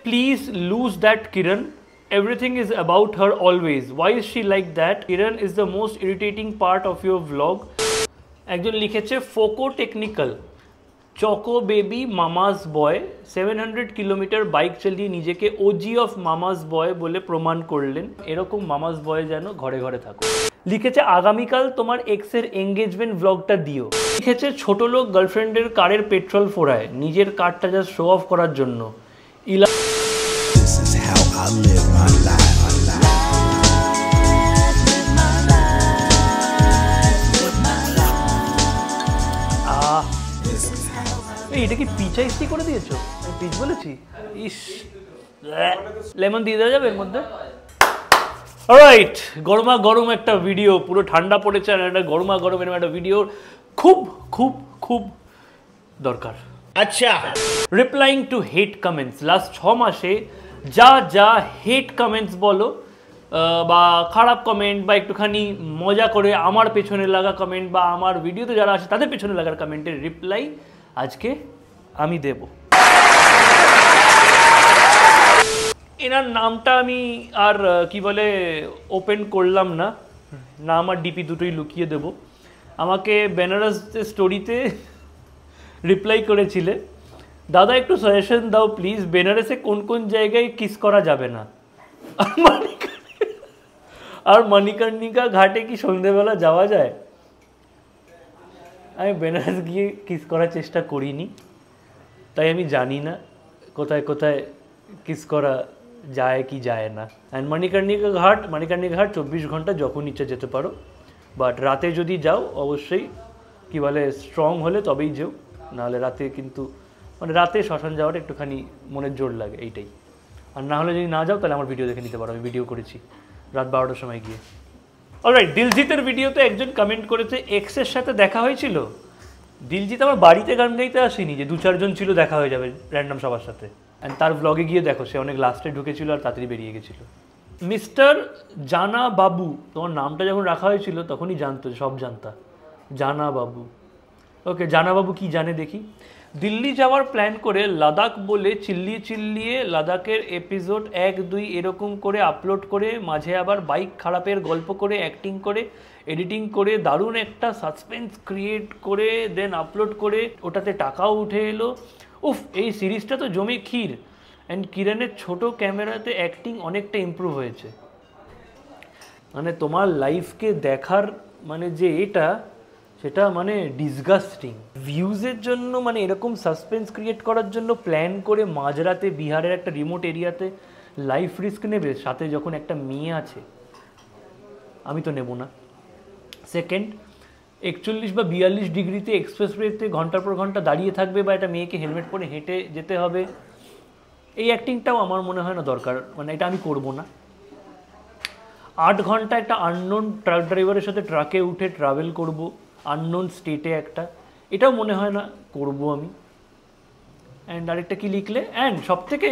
Please lose that Kiran, everything is about her always, why is she like that, Kiran is the most irritating part of your vlog. একজন লিখেছে ফোকো technical, choco baby mama's boy 700 kilometre bike চালিয়ে নিজেকে OG of মামাজ বয় বলে প্রমাণ করলেন, এরকম মামাজ বয় যেন ঘরে ঘরে থাকো। লিখেছে আগামীকাল তোমার এক্সের এঙ্গেজমেন্ট ভ্লগটা দিও। লিখেছে ছোট লোক গার্লফ্রেন্ডের কারের পেট্রোল ফোড়ায় নিজের কারটা জাস্ট শো অফ করার জন্য। এটা কি পিচা ইস্তি করে দিয়েছো? পিচ বলেছি, ইস লেমন দিয়ে দেওয়া যাবে এর মধ্যে। অলরাইট, গরমা গরম একটা ভিডিও, পুরো ঠান্ডা পড়েছে আর একটা গরমা গরম এরকম একটা ভিডিও খুব খুব খুব দরকার। আচ্ছা, রিপ্লাইং টু হেট কমেন্টস, লাস্ট 6 মাসে যা যা হেট কমেন্টস বলো বা খারাপ কমেন্ট বা একটুখানি মজা করে আমার পেছনে লাগা কমেন্ট বা আমার ভিডিওতে যারা আসে তাদের পেছনে লাগার কমেন্টের রিপ্লাই আজকে আমি দেব। এনার নামটা আমি আর কি বলে ওপেন করলাম না, নাম আর ডিপি দুটোই লুকিয়ে দেব। আমাকে বেনারস স্টোরিতে রিপ্লাই করেছিলে, দাদা একটু সাজেশন দাও প্লিজ, বেনারসে কোন কোন জায়গায় কিস করা যাবে না, আর মণিকর্ণিকা ঘাটে কি সন্ধ্যেবেলা যাওয়া যায়? আমি বেনারস গিয়ে কিস করার চেষ্টা করিনি, তাই আমি জানি না কোথায় কোথায় কিস করা যায় কি যায় না। অ্যান্ড মণিকর্ণিকা ঘাট 24 ঘন্টা যখন ইচ্ছা যেতে পারো, বাট রাতে যদি যাও অবশ্যই কি বলে স্ট্রং হলে তবেই যেও, নাহলে রাতে কিন্তু মানে রাতে শ্মশান যাওয়াটা একটুখানি মনের জোর লাগে এইটাই। আর না হলে যদি না যাও তাহলে আমার ভিডিও দেখে নিতে পারো, আমি ভিডিও করেছি রাত 12টার সময় গিয়ে। অলরাইট, দিলজিতের ভিডিওতে একজন কমেন্ট করেছে এক্সের সাথে দেখা হয়েছিল। দিলজিৎ আমার বাড়িতে গান গাইতে আসেনি যে 2-4 জন ছিল দেখা হয়ে যাবে র্যান্ডম সবার সাথে। অ্যান্ড তার ব্লগে গিয়ে দেখো সে অনেক লাস্টে ঢুকেছিল আর তাড়াতাড়ি বেরিয়ে গেছিল। মিস্টার জানা বাবু, তোমার নামটা যখন রাখা হয়েছিল তখনই জানতো, সব জানতা, জানা বাবু। ওকে, জানা বাবু কি জানে দেখি। দিল্লি যাওয়ার প্ল্যান করে লাদাখ বলে চিল্লিয়ে চিল্লিয়ে লাদাখের এপিসোড 1-2 এরকম করে আপলোড করে মাঝে আবার বাইক খারাপের গল্প করে অ্যাক্টিং করে এডিটিং করে দারুণ একটা সাসপেন্স ক্রিয়েট করে দেন আপলোড করে ওটাতে টাকাও উঠে এলো। উফ, এই সিরিজটা তো জমে ক্ষীর। অ্যান্ড কিরণের ছোট ক্যামেরাতে অ্যাক্টিং অনেকটা ইমপ্রুভ হয়েছে। মানে তোমার লাইফকে দেখার মানে যে এটা সেটা মানে ডিসগাস্টিং। ভিউজের জন্য মানে এরকম সাসপেন্স ক্রিয়েট করার জন্য প্ল্যান করে মাঝরাতে বিহারের একটা রিমোট এরিয়াতে লাইফ রিস্ক নেবে, সাথে যখন একটা মেয়ে আছে, আমি তো নেব না। সেকেন্ড, 41 বা 42 ডিগ্রিতে এক্সপ্রেসওয়েতে ঘন্টার পর ঘন্টা দাঁড়িয়ে থাকবে বা একটা মেয়েকে হেলমেট পরে হেঁটে যেতে হবে, এই অ্যাক্টিংটাও আমার মনে হয় না দরকার, মানে এটা আমি করব না। 8 ঘন্টা একটা আননোন ট্রাক ড্রাইভারের সাথে ট্রাকে উঠে ট্রাভেল করব আননোন স্টেটে একটা, এটাও মনে হয় না করব আমি। অ্যান্ড আরেকটা কি লিখলে, অ্যান্ড সবথেকে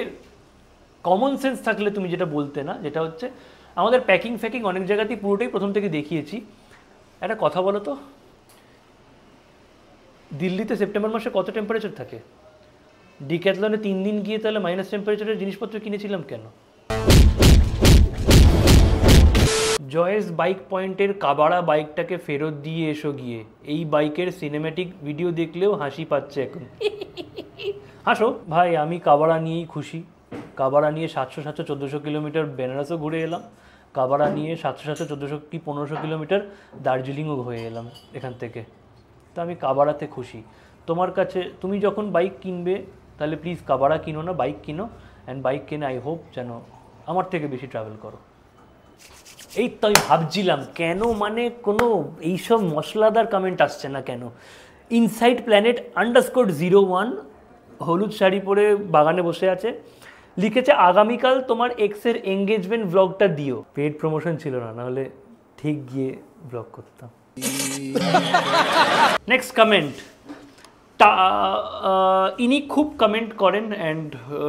কমন সেন্স থাকলে তুমি যেটা বলতে না, যেটা হচ্ছে আমাদের প্যাকিং ফ্যাকিং অনেক জায়গাতেই পুরোটাই প্রথম থেকে দেখিয়েছি। একটা কথা বলো তো, দিল্লিতে সেপ্টেম্বর মাসে কত টেম্পারেচার থাকে? ডিক্যাথলনে 3 দিন গিয়ে তাহলে মাইনাস টেম্পারেচারের জিনিসপত্র কিনেছিলাম কেন? জয়েস বাইক পয়েন্টের কাবাড়া বাইকটাকে ফেরত দিয়ে এসো গিয়ে, এই বাইকের সিনেম্যাটিক ভিডিও দেখলেও হাসি পাচ্ছে এখন। হাসো ভাই, আমি কাবাড়া নিয়েই খুশি। কাবাড়া নিয়ে 700-1400 কিলোমিটার বেনারসও ঘুরে এলাম, কাবাড়া নিয়ে 700-1400 কি 1500 কিলোমিটার দার্জিলিংও হয়ে এলাম এখান থেকে। তো আমি কাবাড়াতে খুশি। তোমার কাছে তুমি যখন বাইক কিনবে তাহলে প্লিজ কাবাড়া কিনো না, বাইক কিনো। অ্যান্ড বাইক কিনে আই হোপ যেন আমার থেকে বেশি ট্রাভেল করো। এই তো আমি ভাবছিলাম কেন মানে কোনো এইসব মশলাদার কমেন্ট আসছে না কেন। ইনসাইড প্ল্যানেট _01 হলুদ শাড়ি পরে বাগানে বসে আছে, লিখেছে আগামীকাল তোমার এক্সের এঙ্গেজমেন্ট ব্লগটা দিও। পেড প্রমোশন ছিল না, নাহলে ঠিক গিয়ে ব্লগ করতাম। নেক্সট কমেন্ট, ইনি খুব কমেন্ট করেন অ্যান্ড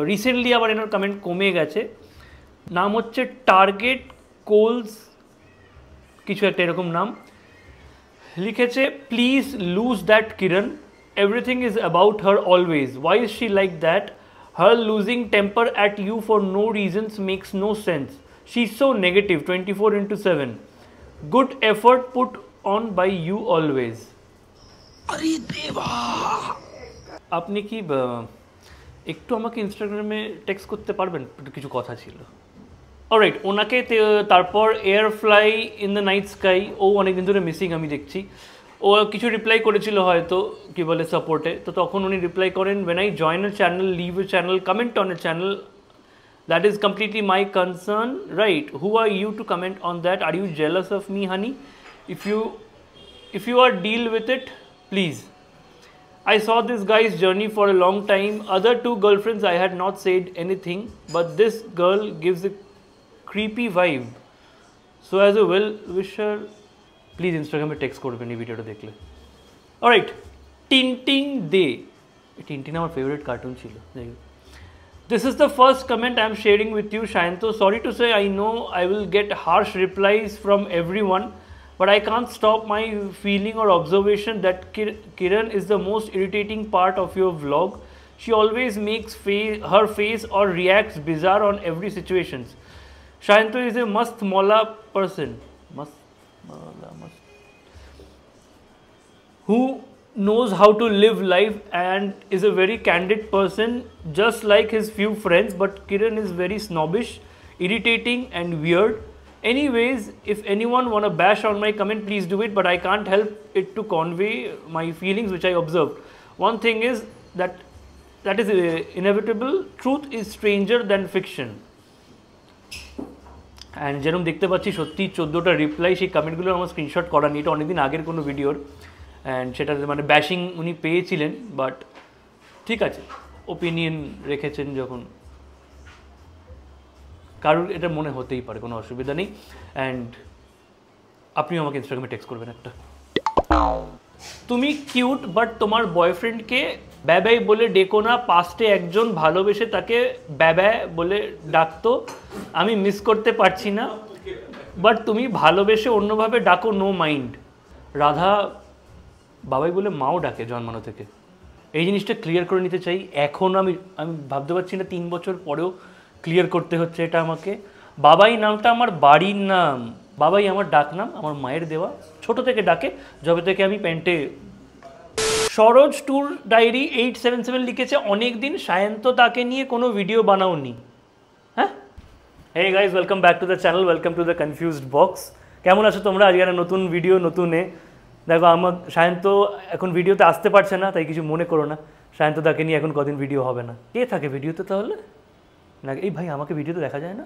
রিসেন্টলি আবার এনার কমেন্ট কমে গেছে। নাম হচ্ছে টার্গেট কোলস কিছু একটা এরকম নাম। লিখেছে please lose that Kiran, everything is about her always, why is she like that, Her losing temper at you for no reasons makes no sense. She's so negative 24/7. Good effort put on by you always. अरे देवा আপনি কি একটু আমাকে ইনস্টাগ্রামে text করতে পারবেন? কিছু কথা ছিল। অলরাইট, ওনাকে তারপর air fly in the night sky, ও অনেকদিন ধরে মিসিং আমি দেখছি। ও কিছু রিপ্লাই করেছিল হয়তো কি বলে সাপোর্টে, তো তখন উনি রিপ্লাই করেন, when I join a channel, leave a channel, comment on a channel, that is completely my concern, right? Who are you to comment on that? Are you jealous of me, honey? If you are deal with it, please. I saw this guy's journey for a long time. Other two girlfriends I had not said anything, but this girl gives a creepy vibe. So as a well wisher, please ইনস্টাগ্রামে text করবেন এই ভিডিওটা দেখলে। Alright, Tintin দে, Tintin আমার favourite cartoon ছিল। This is the first comment I am sharing with you Shayanta. Sorry to say, I know I will get harsh replies from everyone, but I can't stop my feeling or observation that Kiran is the most irritating part of your vlog. She always makes her face or reacts bizarre on every situation. Shayanto is a mast mola person. Who knows how to live life and is a very candid person, just like his few friends, but Kiran is very snobbish, irritating and weird. Anyways, if anyone wanna bash on my comment, please do it, but I can't help it to convey my feelings which I observed. One thing is that is inevitable. Truth is stranger than fiction. And যেরকম দেখতে পাচ্ছি সত্যি 14টা reply, সেই কমেন্টগুলো আমার screenshot করা নেই, এটা অনেকদিন আগের কোনো ভিডিওর, অ্যান্ড সেটা মানে ব্যাশিং উনি পেয়েছিলেন, বাট ঠিক আছে, ওপিনিয়ন রেখেছেন যখন, কারোর এটা মনে হতেই পারে, কোনো অসুবিধা নেই। অ্যান্ড আপনিও আমাকে ইনস্টাগ্রামে টেক্সট করবেন একটা। তুমি কিউট, বাট তোমার বয়ফ্রেন্ডকে ব্যাবাই বলে ডেকো না। পাস্টে একজন ভালোবেসে তাকে ব্যাবা বলে ডাকতো, আমি মিস করতে পারছি না, বাট তুমি ভালোবেসে অন্যভাবে ডাকো, নো মাইন্ড। রাধা বাবাই বলে মাও ডাকে জন্মানো থেকে, এই জিনিসটা ক্লিয়ার করে নিতে চাই। এখন আমি ভাবতে পারছি না 3 বছর পরেও ক্লিয়ার করতে হচ্ছে এটা আমাকে। বাবাই নামটা আমার বাড়ির নাম, বাবাই আমার ডাক নাম, আমার মায়ের দেওয়া, ছোট থেকে ডাকে যবে থেকে আমি প্যান্টে। সরোজ ট্যুর ডায়েরি 877 লিখেছে, অনেক দিন সায়ন্ত তাকে নিয়ে কোনো ভিডিও বানাওনি। হ্যাঁ, hey guys, welcome back to the channel, welcome to the confused box. কেমন আছো তোমরা? আজকে একটা নতুন ভিডিও, নতুনে দেখো। আমার সায়ন্ত এখন ভিডিওতে আসতে পারছে না, তাই কিছু মনে করো না। সায়ন্ত তাকে নিয়ে এখন কদিন ভিডিও হবে না। কে থাকে ভিডিওতে তাহলে? না এই ভাই, আমাকে ভিডিওতে দেখা যায় না?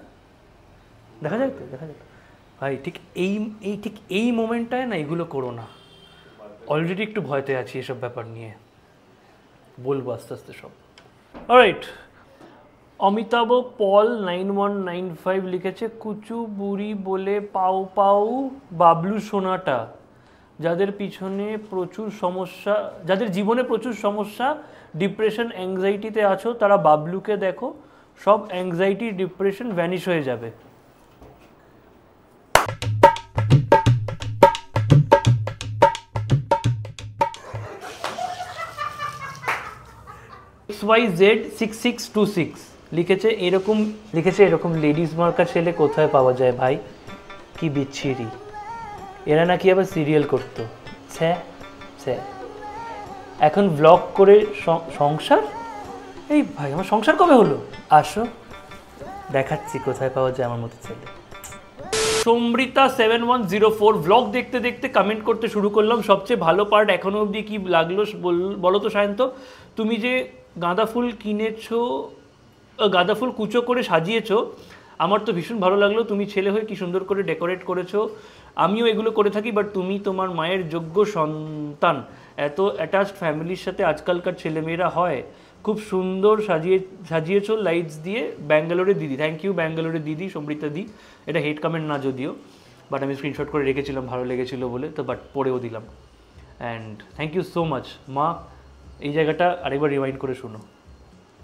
দেখা যায় তো, দেখা যায় ভাই। ঠিক এই মোমেন্টটায় না এগুলো করো না। অলরেডি একটু ভয়তে আছি এসব ব্যাপার নিয়ে, বলবো আস্তে আস্তে সব। অলরাইট, অমিতাভ পল 9195 লিখেছে, কুচু বুড়ি বলে পাও পাও বাবলু সোনাটা, যাদের জীবনে প্রচুর সমস্যা, ডিপ্রেশন, অ্যাংজাইটিতে আছো, তারা বাবলুকে দেখো, সব অ্যাংজাইটি ডিপ্রেশন ভ্যানিশ হয়ে যাবে। XYZ6626 লিখেছে এরকম লেডিস মার্কা ছেলে কোথায় পাওয়া যায় ভাই, কি বিচ্ছিরি। এরা নাকি আবার সিরিয়াল করতো, এখন ব্লগ করে সংসার। এই ভাই, আমার সংসার কবে হলো? আসো দেখাচ্ছি কোথায় পাওয়া যায় আমার মতো ছেলে। সমৃতা 7104 ব্লগ দেখতে দেখতে কমেন্ট করতে শুরু করলাম। সবচেয়ে ভালো পার্ট এখনো অবধি কি লাগলো বলো তো সায়ন্ত? তুমি যে গাঁদা ফুল কিনেছো, গাঁদা ফুল কুচো করে সাজিয়েছো, আমার তো ভীষণ ভালো লাগলো। তুমি ছেলে হয়ে কি সুন্দর করে ডেকোরেট করেছো। আমিও এগুলো করে থাকি, বাট তুমি তোমার মায়ের যোগ্য সন্তান। এত অ্যাটাচড ফ্যামিলির সাথে আজকালকার ছেলেমেয়েরা হয়। খুব সুন্দর সাজিয়েছো লাইটস দিয়ে। ব্যাঙ্গালোরের দিদি, থ্যাংক ইউ ব্যাঙ্গালোরের দিদি, সমৃতা দি। এটা হেট কমেন্ট না যদিও, বাট আমি স্ক্রিনশট করে রেখেছিলাম ভালো লেগেছিলো বলে, তো বাট পড়েও দিলাম। And thank you so much মা। এই জায়গাটা আরেকবার রিমাইন্ড করে শুনো।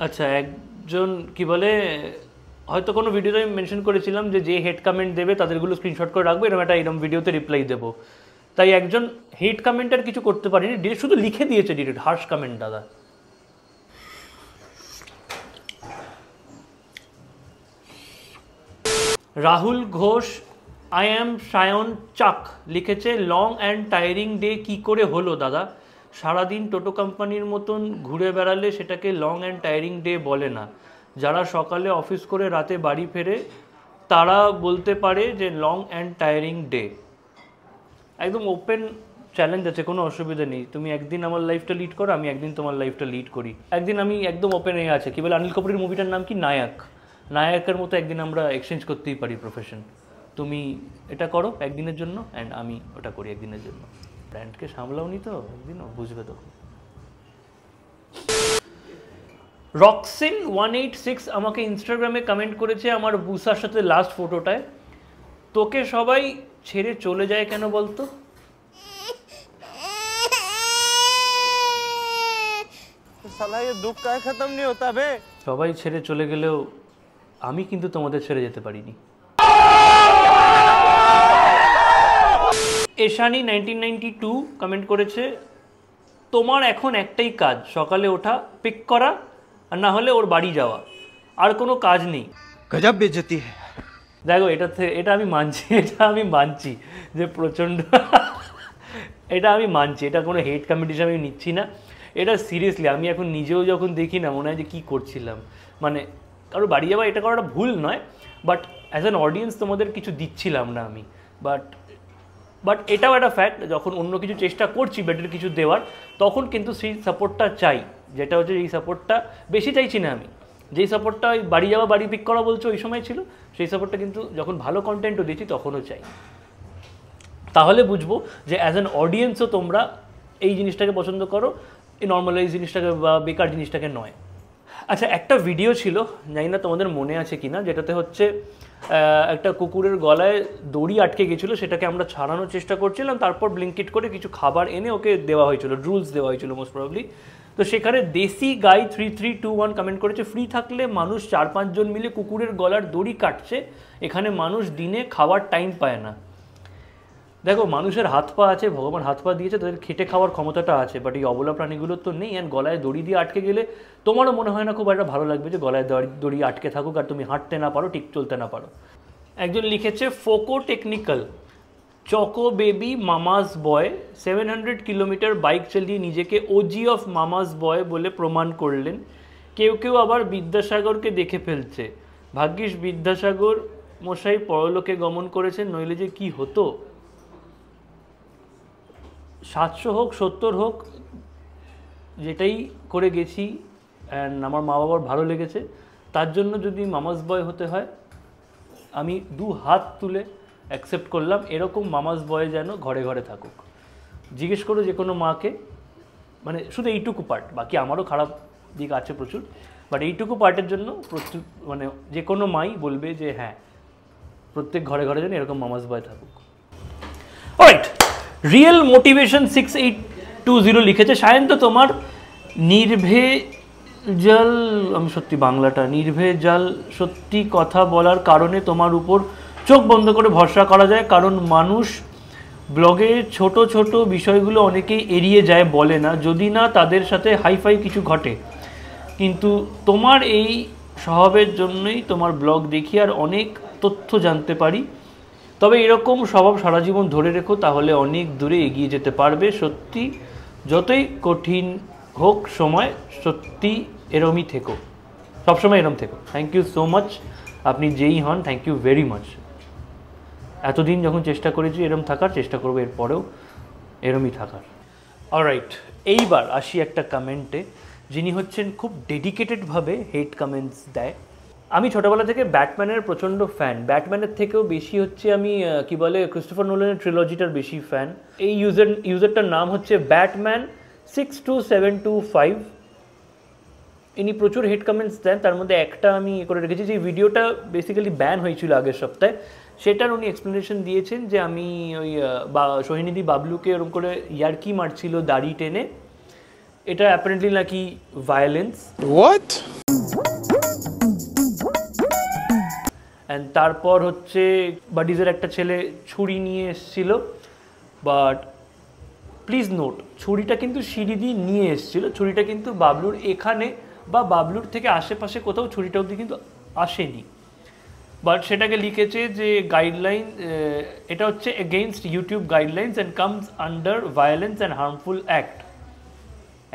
আচ্ছা, একজন কি বলে, হয়তো কোনো ভিডিওতে আমি মেনশন করেছিলাম যে হেড কমেন্ট দেবে তাদেরগুলো স্ক্রিনশট করে রাখবো, এরকম ভিডিওতে রিপ্লাই দেবো। তাই একজন হেড কমেন্টার কিছু করতে পারিনি, শুধু লিখে দিয়েছে ডিরেক্ট, হার্শ কমেন্ট দাদা। রাহুল ঘোষ আই অ্যাম সায়ন চাক লিখেছে, লং অ্যান্ড টায়ারিং ডে কী করে হলো দাদা? সারাদিন টোটো কোম্পানির মতন ঘুরে বেড়ালে সেটাকে লং অ্যান্ড টায়ারিং ডে বলে না। যারা সকালে অফিস করে রাতে বাড়ি ফেরে তারা বলতে পারে যে লং অ্যান্ড টায়ারিং ডে। একদম ওপেন চ্যালেঞ্জ আছে, কোনো অসুবিধা নেই। তুমি একদিন আমার লাইফটা লিড করো, আমি একদিন তোমার লাইফটা লিড করি। একদিন আমি একদম ওপেন এ আছে, কি বলে অনিল কাপুরের মুভিটার নাম কি, নায়ক। নায়কের মতো একদিন আমরা এক্সচেঞ্জ করতেই পারি প্রফেশন। তুমি এটা করো একদিনের জন্য অ্যান্ড আমি ওটা করি একদিনের জন্য। ব্র্যান্ডকে সামলাওনি তো একদিনও, বুঝবে তো। রক্সিন 186 আমাকে ইনস্টাগ্রামে কমেন্ট করেছে আমার বুসার সাথে লাস্ট ফটোটায়, তোকে সবাই ছেড়ে চলে যায় কেন বলতো? साला ये दुख का खत्म नहीं होता बे। সবাই ছেড়ে চলে গেলেও আমি কিন্তু তোমাদের ছেড়ে যেতে পারিনি। এশানি 1992 কমেন্ট করেছে, তোমার এখন একটাই কাজ, সকালে ওঠা, পিক করা, আর না হলে ওর বাড়ি যাওয়া, আর কোনো কাজ নেই। गजब बेइज्जती है। দেখো এটা আমি মানছি, এটা আমি মানছি যে প্রচণ্ড এটা আমি মানছি, এটা কোনো হেট কমেন্ট আমি নিচ্ছি না। এটা সিরিয়াসলি আমি এখন নিজেও যখন দেখি না মনে হয় যে কী করছিলাম। মানে কারো বাড়ি যাওয়া এটা করাটা ভুল নয়, বাট অ্যাজ অ্যান অডিয়েন্স তোমাদের কিছু দিচ্ছিলাম না আমি। বাট এটাও একটা ফ্যাক্ট, যখন অন্য কিছু চেষ্টা করছি বেটার কিছু দেওয়ার, তখন কিন্তু সেই সাপোর্টটা চাই। যেটা হচ্ছে এই সাপোর্টটা বেশি চাইছি না আমি, যেই সাপোর্টটা ওই বাড়ি যাওয়া বাড়ি পিক করা বলছো ওই সময় ছিল, সেই সাপোর্টটা কিন্তু যখন ভালো কন্টেন্টও দিচ্ছি তখনও চাই। তাহলে বুঝবো যে অ্যাজ অ্যান অডিয়েন্সও তোমরা এই জিনিসটাকে পছন্দ করো, এই নর্মালাইজ জিনিসটাকে বা বেকার জিনিসটাকে নয়। আচ্ছা, একটা ভিডিও ছিল, জানি না তোমাদের মনে আছে কি না, যেটাতে হচ্ছে একটা কুকুরের গলায় দড়ি আটকে গেছিলো, সেটাকে আমরা ছাড়ানোর চেষ্টা করছিলাম, তারপর ব্লিঙ্কিট করে কিছু খাবার এনে ওকে দেওয়া হয়েছিল, ড্রুলস দেওয়া হয়েছিল মোস্ট প্রবাবলি। তো সেখানে দেশি গাই 3321 কমেন্ট করেছে, ফ্রি থাকলে মানুষ 4-5 জন মিলে কুকুরের গলার দড়ি কাটছে, এখানে মানুষ দিনে খাওয়ার টাইম পায় না। দেখো, মানুষের হাত পা আছে, ভগবান হাত পা দিয়েছে, তাদের খেটে খাওয়ার ক্ষমতাটা আছে, বাট এই অবলা প্রাণীগুলোর তো নেই। অ্যান্ড গলায় দড়ি দিয়ে আটকে গেলে তোমারও মনে হয় না খুব একটা ভালো লাগবে যে গলায় দড়ি আটকে থাকুক আর তুমি হাঁটতে না পারো, ঠিক চলতে না পারো। একজন লিখেছে, ফোকো technical choco baby mama's boy 700 kilometre bike চালিয়ে নিজেকে ওজি অফ মামাজ বয় বলে প্রমাণ করলেন। কেউ কেউ আবার বিদ্যাসাগরকে দেখে ফেলছে, ভাগ্যিস বিদ্যাসাগর মশাই পরলোকে গমন করেছেন, নইলে যে কি হতো। 700 হোক 70 হোক, যেটাই করে গেছি অ্যান্ড আমার মা বাবার ভালো লেগেছে, তার জন্য যদি মামাজ বয় হতে হয় আমি 2 হাত তুলে অ্যাকসেপ্ট করলাম। এরকম মামাজ বয় যেন ঘরে ঘরে থাকুক। জিজ্ঞেস করো যে কোনো মাকে, মানে শুধু এইটুকু পার্ট, বাকি আমারও খারাপ দিক আছে প্রচুর, বাট এইটুকু পার্টের জন্য মানে যে কোনো মাই বলবে যে হ্যাঁ, প্রত্যেক ঘরে ঘরে যেন এরকম মামাজ বয় থাকুক। অলরাইট, রিয়েল মোটিভেশন 6820 লিখেছে, সায়ন্ত তোমার নির্ভেজাল, আমি সত্যি বাংলাটা, নির্ভেজাল সত্যি কথা বলার কারণে তোমার উপর চোখ বন্ধ করে ভরসা করা যায়, কারণ মানুষ ব্লগে ছোট ছোট বিষয়গুলো অনেকেই এড়িয়ে যায়, বলে না, যদি না তাদের সাথে হাইফাই কিছু ঘটে। কিন্তু তোমার এই স্বভাবের জন্যই তোমার ব্লগ দেখি আর অনেক তথ্য জানতে পারি। তবে এরকম স্বভাব সারা জীবন ধরে রেখো, তাহলে অনেক দূরে এগিয়ে যেতে পারবে। সত্যি যতই কঠিন হোক সময়, সত্যি এরমই থেকো, সবসময় এরম থেকো। থ্যাংক ইউ সো মাচ, আপনি যেই হন, থ্যাংক ইউ ভেরি মাচ। এতদিন যখন চেষ্টা করেছি এরম থাকার, চেষ্টা করবো এরপরেও এরমই থাকার। অলরাইট, এইবার আসি একটা কমেন্টে, যিনি হচ্ছেন খুব ডেডিকেটেডভাবে হেট কমেন্টস দেয়। আমি ছোটোবেলা থেকে ব্যাটম্যানের প্রচণ্ড ফ্যান, ব্যাটম্যানের থেকেও বেশি হচ্ছে আমি কি বলে ক্রিস্টোফার নোলানের ট্রিলজিটার বেশি ফ্যান। এই ইউজারটার নাম হচ্ছে ব্যাটম্যান 62725। ইনি প্রচুর হেট কমেন্টস দেন, তার মধ্যে একটা আমি করে রেখেছি, যে ভিডিওটা বেসিক্যালি ব্যান হয়েছিল আগের সপ্তাহে, সেটার উনি এক্সপ্লেনেশন দিয়েছেন যে আমি ওই সোহিনীদি বাবলুকে ওরকম করে ইয়ার্কি মারছিল দাড়ি টেনে, এটা অ্যাপারেন্টলি নাকি ভায়োলেন্স। What? অ্যান্ড তারপর হচ্ছে বাডিজের একটা ছেলে ছুরি নিয়ে এসেছিল, বাট প্লিজ নোট, ছুরিটা কিন্তু সিঁড়ি দিয়ে নিয়ে এসেছিল, ছুরিটা কিন্তু বাবলুর এখানে বা বাবলুর থেকে আশেপাশে কোথাও ছুরিটা অবধি কিন্তু আসেনি। বাট সেটাকে লিখেছে যে গাইডলাইন, এটা হচ্ছে against YouTube guidelines and comes under violence and harmful act.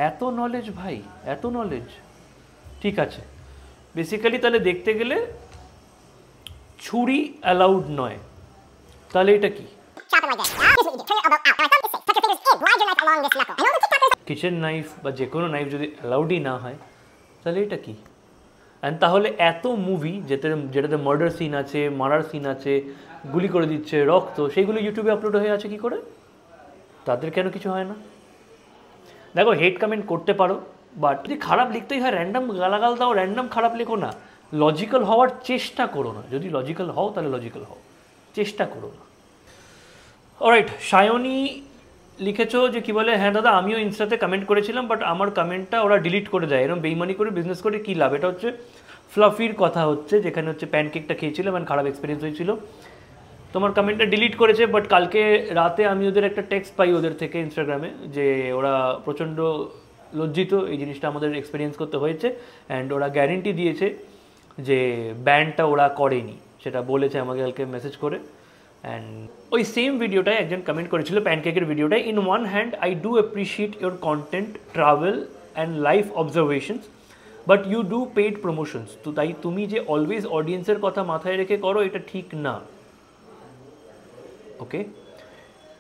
এত নলেজ ভাই, এত নলেজ। ঠিক আছে, বেসিক্যালি তাহলে দেখতে গেলে ছুরি অ্যালাউড নয়, তাহলে এটা কি? কিচেন নাইফ বা যে কোনো নাইফ যদি অ্যালাউডই না হয় তাহলে এটা কি? অ্যান্ড তাহলে এত মুভি যেটাতে মার্ডার সিন আছে, মারার সিন আছে, গুলি করে দিচ্ছে, রক্ত, সেইগুলো ইউটিউবে আপলোড হয়ে আছে কি করে? তাদের কেন কিছু হয় না? দেখো, হেট কমেন্ট করতে পারো, বাট যদি খারাপ লিখতেই হয় র্যান্ডাম গালাগাল দাও, র্যান্ডাম খারাপ লেখো না, লজিক্যাল হওয়ার চেষ্টা করো না। যদি লজিক্যাল হও তাহলে লজিক্যাল হও, চেষ্টা করো না। অলরাইট, সায়নী লিখেছো যে কি বলে, হ্যাঁ দাদা আমিও ইনস্টাতে কমেন্ট করেছিলাম, বাট আমার কমেন্টটা ওরা ডিলিট করে দেয়। এরকম বেইমানি করে বিজনেস করে কী লাভ? এটা হচ্ছে ফ্লাফির কথা হচ্ছে, যেখানে হচ্ছে প্যানকেকটা খেয়েছিলাম এবং খারাপ এক্সপিরিয়েন্স হয়েছিল। তোমার কমেন্টটা ডিলিট করেছে, বাট কালকে রাতে আমি ওদের একটা টেক্সট পাই ওদের থেকে ইনস্টাগ্রামে, যে ওরা প্রচণ্ড লজ্জিত এই জিনিসটা আমাদের এক্সপিরিয়েন্স করতে হয়েছে, অ্যান্ড ওরা গ্যারেন্টি দিয়েছে যে ব্যান্ডটা ওরা করেনি, সেটা বলেছে আমাকে কালকে মেসেজ করে। অ্যান্ড ওই সেম ভিডিওটায় একজন কমেন্ট করেছিল প্যানকেকের ভিডিওটায়, in one hand I do appreciate your content, travel and life observations, but you do paid promotions. তো তাই তুমি যে অলওয়েজ অডিয়েন্সের কথা মাথায় রেখে করো, এটা ঠিক না। ওকে,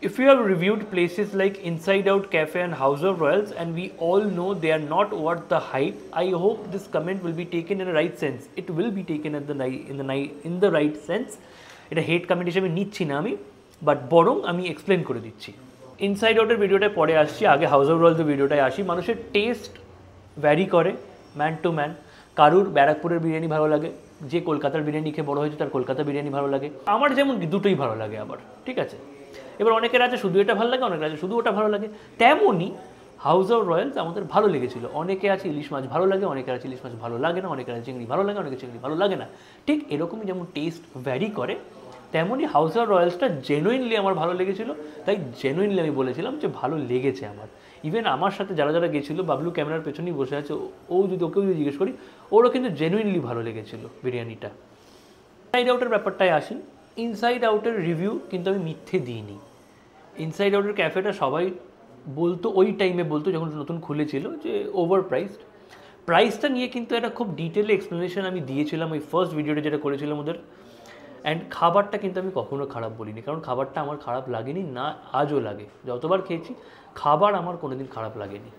if you have reviewed places like Inside Out Cafe and House of Royals and we all know they are not worth the hype, I hope this comment will be taken in the right sense. It will be taken in the right sense. এটা হেট comment হিসেবে নিচ্ছি না আমি, but বরং আমি explain করে দিচ্ছি। Inside আউটের ভিডিওটায় পরে আসছি, আগে হাউস অফ রয়্যালসের ভিডিওটায় আসি। মানুষের টেস্ট ভ্যারি করে ম্যান টু ম্যান। কারুর ব্যারাকপুরের বিরিয়ানি ভালো লাগে, যে কলকাতার বিরিয়ানি খেয়ে বড় হয়েছে তার কলকাতা বিরিয়ানি ভালো লাগে, আমার যেমন দুটোই ভালো লাগে আবার, ঠিক আছে। এবার অনেকের আছে শুধু এটা ভালো লাগে, অনেকের আছে শুধু ওটা ভালো লাগে। তেমনই হাউস অফ রয়্যালস আমাদের ভালো লেগেছিল। অনেকে আছে ইলিশ মাছ ভালো লাগে, অনেকের আছে ইলিশ মাছ ভালো লাগে না, অনেকের আছে চিংড়ি ভালো লাগে, অনেকের চিংড়ি ভালো লাগে না। ঠিক এরকমই যেমন টেস্ট ভ্যারি করে, তেমনই হাউস অফ রয়্যালসটা জেনুইনলি আমার ভালো লেগেছিলো, তাই জেনুইনলি আমি বলেছিলাম যে ভালো লেগেছে আমার। ইভেন আমার সাথে যারা যারা গেছিলো, বাবলু ক্যামেরার পেছনেই বসে আছে, ওকেও যদি জিজ্ঞেস করি, ওরও কিন্তু জেনুইনলি ভালো লেগেছিলো বিরিয়ানিটা। ইনসাইড আউটের ব্যাপারটায় আসি। ইনসাইড আউটের রিভিউ কিন্তু আমি মিথ্যে দিইনি। ইনসাইড আউটের ক্যাফেটা সবাই বলতো, ওই টাইমে বলতো যখন নতুন খুলেছিল, যে ওভার প্রাইসড। প্রাইসটা নিয়ে কিন্তু একটা খুব ডিটেলে এক্সপ্লেনেশন আমি দিয়েছিলাম ওই ফার্স্ট ভিডিওটা যেটা করেছিলাম ওদের। অ্যান্ড খাবারটা কিন্তু আমি কখনো খারাপ বলিনি, কারণ খাবারটা আমার খারাপ লাগেনি, না আজও লাগে। যতবার খেয়েছি খাবার আমার কোনোদিন খারাপ লাগেনি।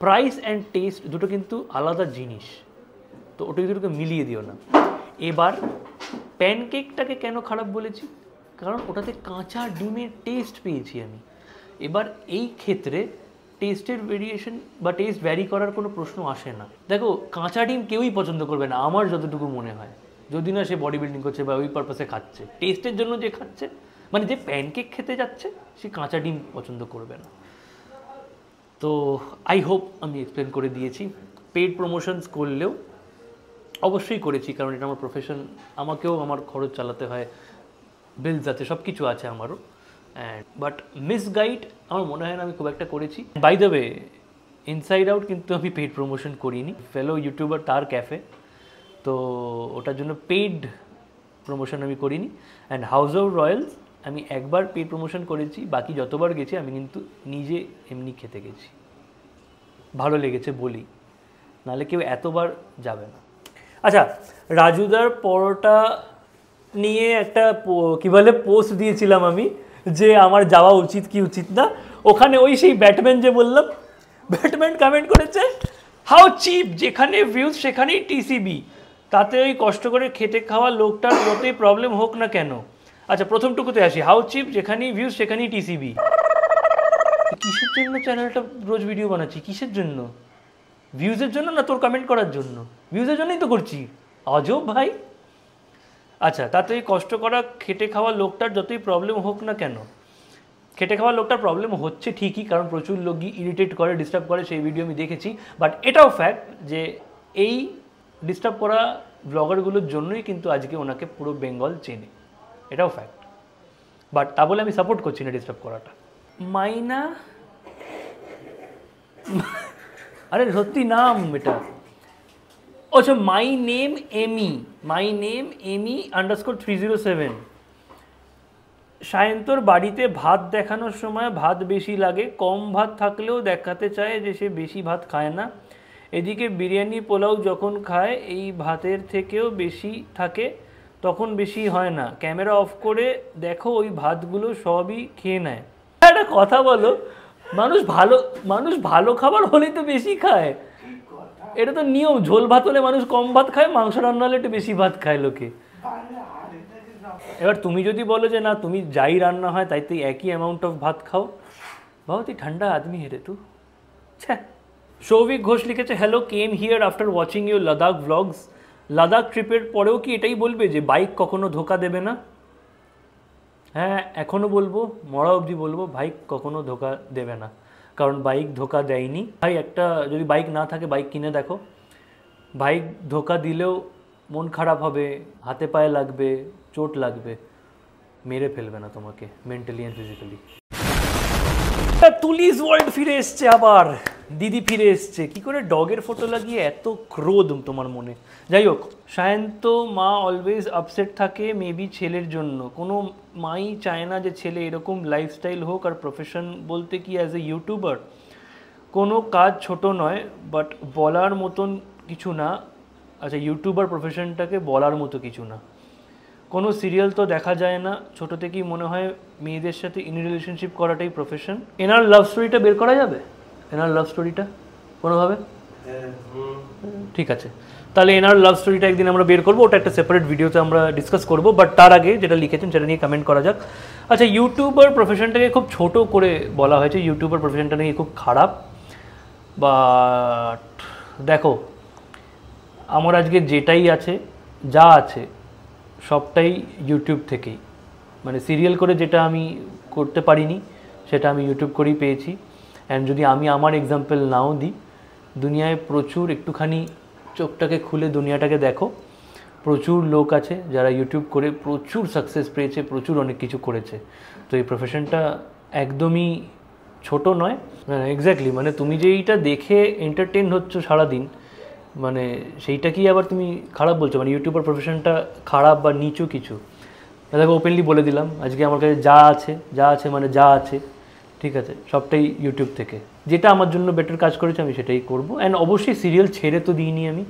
প্রাইস অ্যান্ড টেস্ট দুটো কিন্তু আলাদা জিনিস, তো ওটা দুটোকে মিলিয়ে দিও না। এবার প্যানকেকটাকে কেন খারাপ বলেছি? কারণ ওটাতে কাঁচা ডিমের টেস্ট পেয়েছি আমি। এবার এই ক্ষেত্রে টেস্টের ভেরিয়েশন বা টেস্ট ভ্যারি করার কোনো প্রশ্ন আসে না। দেখো, কাঁচা ডিম কেউই পছন্দ করবে না আমার যতটুকু মনে হয়, যদি না সে বডি বিল্ডিং করছে বা ওই পারপাসে খাচ্ছে। টেস্টের জন্য যে খাচ্ছে, মানে যে প্যানকেক খেতে যাচ্ছে, সে কাঁচা ডিম পছন্দ করবে না। তো আই হোপ আমি এক্সপ্লেন করে দিয়েছি। পেইড প্রমোশনস করলেও অবশ্যই করেছি, কারণ এটা আমার প্রফেশন, আমাকেও আমার খরচ চালাতে হয়, বিলস আছে, সব কিছু আছে আমারও। অ্যান্ড বাট মিসগাইড আমার মনে হয় না আমি খুব একটা করেছি। By the way, inside out কিন্তু আমি পেইড প্রমোশন করিনি, ফেলো ইউটিউবার তার ক্যাফে, তো ওটার জন্য পেইড প্রমোশন আমি করিনি। অ্যান্ড হাউস অফ রয়্যালস আমি একবার পেইড প্রমোশন করেছি, বাকি যতবার গেছি আমি কিন্তু নিজে এমনি খেতে গেছি, ভালো লেগেছে বলি, নাহলে কেউ এতবার যাবে না। আচ্ছা, রাজুদার পরোটা নিয়ে একটা কী বলে পোস্ট দিয়েছিলাম আমি, যে আমার যাওয়া উচিত কি উচিত না। ওখানে ওই সেই ব্যাটম্যান যে বললাম, ব্যাটম্যান কমেন্ট করেছে, হাউ চিপ, যেখানে ভিউজ সেখানেই টিসিবি, তাতে ওই কষ্ট করে খেটে খাওয়া লোকটার যতই প্রবলেম হোক না কেন। আচ্ছা, প্রথমটুকুতে আসি, হাউ চিপ, যেখানেই ভিউজ সেখানেই টিসিবি। কিসের জন্য চ্যানেলটা রোজ ভিডিও বানাচ্ছি? কিসের জন্য? ভিউজের জন্য না তোর কমেন্ট করার জন্য? ভিউজের জন্যই তো করছি। আজব ভাই। আচ্ছা, তাতে ওই কষ্ট করা খেটে খাওয়া লোকটার যতই প্রবলেম হোক না কেন, খেটে খাওয়া লোকটার প্রবলেম হচ্ছে ঠিকই, কারণ প্রচুর লোকই ইরিটেট করে, ডিস্টার্ব করে, সেই ভিডিও আমি দেখেছি। বাট এটাও ফ্যাক্ট যে এই ডিস্টার্ব করা ব্লগারগুলোর জন্যই কিন্তু আজকে ওনাকে পুরো বেঙ্গল চেনে, এটাও ফ্যাক্ট। বাট তা বলে আমি সাপোর্ট করছি না ডিস্টার্ব করাটা। মাইনা, আরে সত্যি নাম এটা, আচ্ছা, মাই নেম এমি _307। সায়ন্তর বাড়িতে ভাত দেখানোর সময় ভাত বেশি লাগে, কম ভাত থাকলেও দেখাতে চায় যে সে বেশি ভাত খায় না। এদিকে বিরিয়ানি পোলাও যখন খায় এই ভাতের থেকেও বেশি থাকে, তখন বেশি হয় না। ক্যামেরা অফ করে দেখো ওই ভাতগুলো সবই খেয়ে নেয়। একটা কথা বলো, মানুষ ভালো খাবার হলেই তো বেশি খায়, এটা তো নিয়ম। ঝোল ভাত হলে মানুষ কম ভাত খায়, মাংস রান্না হলে একটু বেশি ভাত খায় লোকে। এবার তুমি যদি বলো যে না তুমি যাই রান্না হয় তাইতে একই অ্যামাউন্ট অফ ভাত খাও, বহুত হি ঠান্ডা আদমি হেরে তু। ছ্যা। সৌভিক ঘোষ লিখেছে, hello, came here after watching your Ladakh vlogs. Ladakh ট্রিপের পরেও কি এটাই বলবে যে বাইক কখনো ধোকা দেবে না? হ্যাঁ, এখনও বলবো, মরা অবধি বলবো, বাইক কখনো ধোকা দেবে না, কারণ বাইক ধোকা দেয়নি। ভাই একটা যদি বাইক না থাকে বাইক কিনে দেখো, বাইক ধোকা দিলেও মন খারাপ হবে, হাতে পায়ে লাগবে, চোট লাগবে, মেরে ফেলবে না তোমাকে মেন্টালি অ্যান্ড ফিজিক্যালি। তুলিস ওয়ার্ল্ড ফিরে এসছে, আবার দিদি ফিরে এসছে। কি করে ডগের ফটো লাগিয়ে এত ক্রোধ তোমার মনে? যাই হোক, সায়ন্ত মা অলওয়েজ আপসেট থাকে মেবি ছেলের জন্য। কোনো মাই চায় না যে ছেলে এরকম লাইফস্টাইল হোক। আর প্রফেশন বলতে কি অ্যাজ এ ইউটিউবার কোনো কাজ ছোট নয়, বাট বলার মতন কিছু না। আচ্ছা, ইউটিউবার প্রফেশনটাকে বলার মতো কিছু না। কোনো সিরিয়াল তো দেখা যায় না, ছোটো থেকেই মনে হয় মেয়েদের সাথে ইন রিলেশনশিপ করাটাই প্রফেশন। এনার লাভ স্টোরিটা বের করা যাবে? এনার লাভ স্টোরিটা কোনোভাবে? ঠিক আছে, তাহলে এনার লাভ স্টোরিটা একদিন আমরা বের করবো, ওটা একটা সেপারেট ভিডিওতে আমরা ডিসকাস করবো। বাট তার আগে যেটা লিখেছেন সেটা নিয়ে কমেন্ট করা যাক। আচ্ছা, ইউটিউবার প্রফেশনটাকে খুব ছোট করে বলা হয়েছে, ইউটিউবার প্রফেশনটা নাকি খুব খারাপ। বাট দেখো, আমার আজকে যেটাই আছে, যা আছে, সবটাই ইউটিউব থেকেই। মানে সিরিয়াল করে যেটা আমি করতে পারিনি সেটা আমি ইউটিউব করেই পেয়েছি। অ্যান্ড যদি আমি আমার এক্সাম্পল নাও দিই, দুনিয়ায় প্রচুর, একটুখানি চোখটাকে খুলে দুনিয়াটাকে দেখো, প্রচুর লোক আছে যারা ইউটিউব করে প্রচুর সাকসেস পেয়েছে, প্রচুর অনেক কিছু করেছে। তো এই প্রফেশনটা একদমই ছোট নয়। এক্স্যাক্টলি, মানে তুমি যেইটা দেখে এন্টারটেন হচ্ছ সারাদিন, মানে সেইটা কি আবার তুমি খারাপ বলছো? মানে ইউটিউবার প্রফেশনটা খারাপ বা নিচু কিছু? দেখো, ওপেনলি বলে দিলাম, আজকে আমার কাছে যা আছে মানে যা আছে, ঠিক আছে, সবটাই ইউটিউব থেকে। যেটা আমার জন্য বেটার কাজ করেছে আমি সেটাই করবো। অ্যান্ড অবশ্যই সিরিয়াল ছেড়ে তো দিইনি আমি।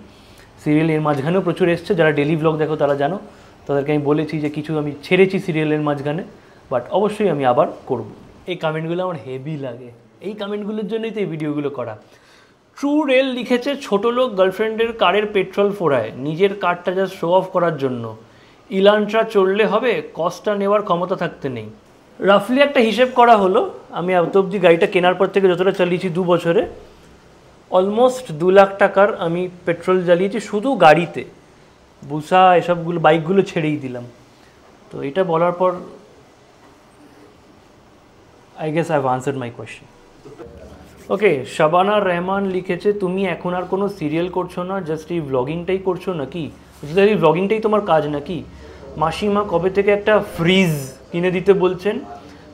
সিরিয়াল এর মাঝখানেও প্রচুর এসছে, যারা ডেলি ব্লগ দেখো তারা জানো, তাদেরকে আমি বলেছি যে কিছু আমি ছেড়েছি সিরিয়ালের মাঝখানে, বাট অবশ্যই আমি আবার করব। এই কমেন্টগুলো আমার হেভি লাগে, এই কমেন্টগুলোর জন্যই তো এই ভিডিওগুলো করা। ট্রু রেল লিখেছে, ছোট লোক গার্লফ্রেন্ডের কারের পেট্রোল ফোড়ায় নিজের কারটা জাস্ট শো অফ করার জন্য। ইলান্ট্রা চললে হবে, কস্টটা নেওয়ার ক্ষমতা থাকতে নেই। রাফলি একটা হিসেব করা হলো, আমি এত অবধি গাড়িটা কেনার পর থেকে যতটা চালিয়েছি 2 বছরে, অলমোস্ট 2 লাখ টাকার আমি পেট্রোল জ্বালিয়েছি শুধু গাড়িতে। বুসা এসবগুলো বাইকগুলো ছেড়েই দিলাম। তো এটা বলার পর I guess I have answered my question. Okay, Shabana Rahman লিখেছে, তুমি এখন আর কোনো সিরিয়াল করছো না, জাস্ট এই ব্লগিংটাই করছো নাকি? এই ব্লগিংটাই তোমার কাজ নাকি? মাসিমা কবে থেকে একটা ফ্রিজ কিনে দিতে বলছেন,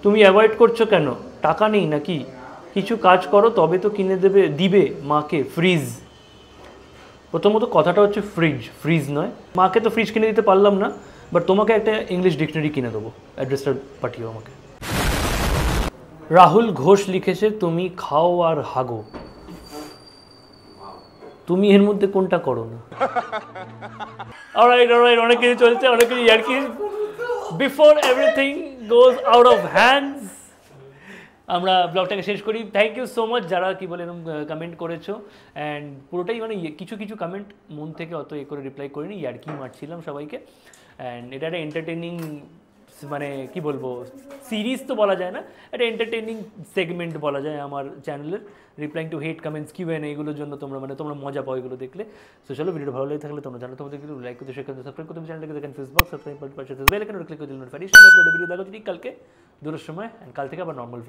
তুমি অ্যাভয়েড করছো কেন? টাকা নেই নাকি? কিছু কাজ করো তবে তো কিনে দিবে মাকে ফ্রিজ। প্রথমত কথাটা হচ্ছে ফ্রিজ নয়। মাকে তো ফ্রিজ কিনে দিতে পারলাম না, বাট তোমাকে একটা ইংলিশ ডিকশনারি কিনে দেবো, অ্যাড্রেসটা পাঠিও আমাকে। রাহুল ঘোষ লিখেছে, তুমি খাও আর হাগো, তুমি এর মধ্যে কোনটা করো না? অলরাইট, অনেক কিছু চলছে, অনেক কিছু ইয়ার্কি। Before everything goes out of hands, আমরা ব্লগটাকে শেষ করি। থ্যাংক ইউ সো মাচ যারা কি বলে এরকম কমেন্ট করেছো। অ্যান্ড পুরোটাই মানে কিছু কমেন্ট মন থেকে অত করে রিপ্লাই করিনি, ইয়ার্কি মারছিলাম সবাইকে। অ্যান্ড এটা একটা এন্টারটেনিং, মানে কি বলবো, সিরিজ তো বলা যায় না, একটা এন্টারটেনিং সেগমেন্ট বলা যায় আমার চ্যানেলের। রিপ্লাইং টু হেট কমেন্টস, Q&A, এইগুলোর জন্য তোমরা মজা পাও এগুলো দেখলে। সো চলো, ভিডিওটা ভালো লাগে থাকলে তোমরা জানো, তোমাদের কিন্তু লাইক করতে, শেয়ার করতে, সাবস্ক্রাইব করতে, চ্যানেলটাকে দেখেন ফেসবুক, সাবস্ক্রাইব করতে পারছো বেল আইকন ক্লিক করে দিলে নোটিফিকেশন আপলোড ভিডিও দেখো ঠিক কালকে 2টার সময়। অ্যান্ড কাল থেকে আবার নর্মাল ব্লগ।